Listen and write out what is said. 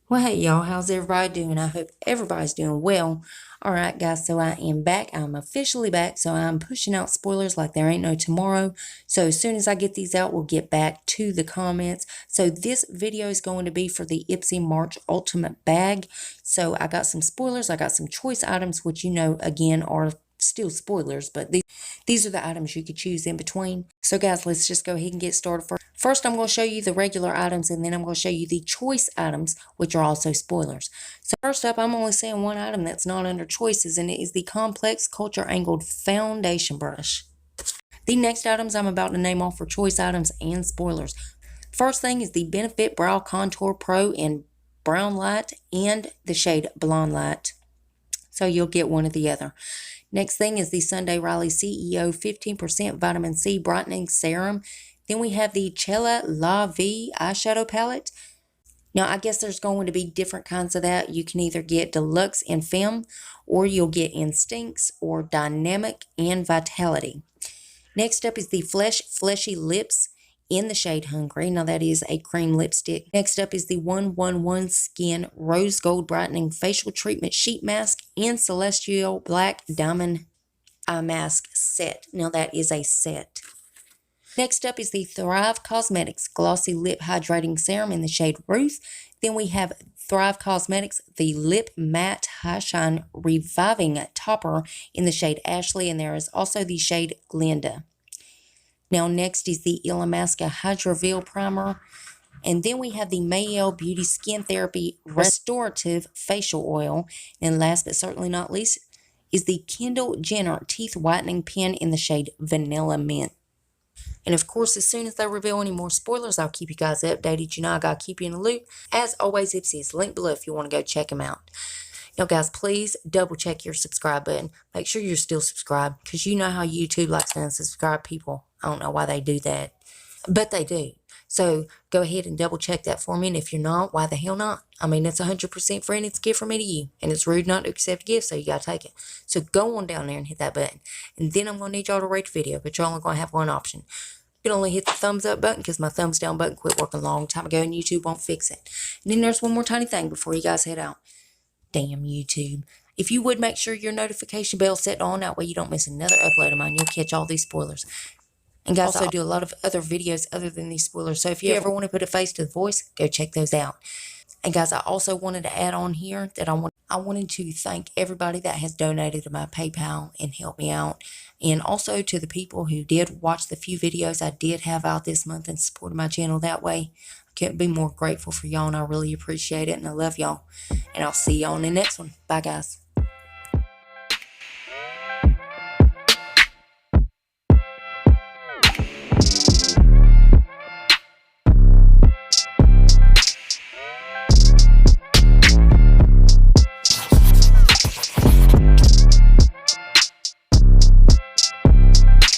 Well, hey y'all, how's everybody doing? I hope everybody's doing well. Alright guys, so I am back. I'm officially back, so I'm pushing out spoilers like there ain't no tomorrow. So as soon as I get these out, we'll get back to the comments. So this video is going to be for the Ipsy March Ultimate Bag. So I got some spoilers, I got some choice items, which again, are still spoilers, but these are the items you could choose in between. So guys, let's just go ahead and get started. First, I'm going to show you the regular items, and then I'm going to show you the choice items, which are also spoilers. So first up, I'm only saying one item that's not under choices, and it is the Complex Culture Angled Foundation Brush. The next items I'm about to name off for choice items and spoilers. First thing is the Benefit Brow Contour Pro in Brown Light and the shade Blonde Light. So you'll get one or the other. Next thing is the Sunday Riley CEO 15% Vitamin C Brightening Serum. Then we have the Cella La Vie eyeshadow palette. Now, I guess there's going to be different kinds of that. You can either get Deluxe and Femme, or you'll get Instincts or Dynamic and Vitality. Next up is the Fleshy Lips in the shade Hungry. Now, that is a cream lipstick. Next up is the 111 Skin Rose Gold Brightening Facial Treatment Sheet Mask and Celestial Black Diamond Eye Mask set. Now, that is a set. Next up is the Thrive Cosmetics Glossy Lip Hydrating Serum in the shade Ruth. Then we have Thrive Cosmetics, the Lip Matte High Shine Reviving Topper in the shade Ashley, and there is also the shade Glenda. Now next is the Illamasqua Hydroveil Primer. And then we have the Mayel Beauty Skin Therapy Restorative Facial Oil. And last but certainly not least is the Kendall Jenner Teeth Whitening Pen in the shade Vanilla Mint. And of course, as soon as they reveal any more spoilers, I'll keep you guys updated. You know, I got to keep you in the loop. As always, Ipsy is linked below if you want to go check them out. Now, guys, please double check your subscribe button. Make sure you're still subscribed, because you know how YouTube likes to unsubscribe people. I don't know why they do that, but they do. So go ahead and double check that for me. And if you're not, why the hell not? I mean, it's 100% free and it's a gift from me to you. And it's rude not to accept gifts, so you got to take it. So go on down there and hit that button. And then I'm going to need y'all to rate the video, but you're only going to have one option. You can only hit the thumbs up button, because my thumbs down button quit working a long time ago and YouTube won't fix it. And then there's one more tiny thing before you guys head out. Damn YouTube. If you would make sure your notification bell set on, that way you don't miss another upload of mine. You'll catch all these spoilers. And guys, I also do a lot of other videos other than these spoilers. So if you ever want to put a face to the voice, go check those out. And guys, I also wanted to add on here that I wanted to thank everybody that has donated to my PayPal and helped me out. And also to the people who did watch the few videos I did have out this month and supported my channel that way. I can't be more grateful for y'all, and I really appreciate it. And I love y'all. And I'll see y'all in the next one. Bye, guys.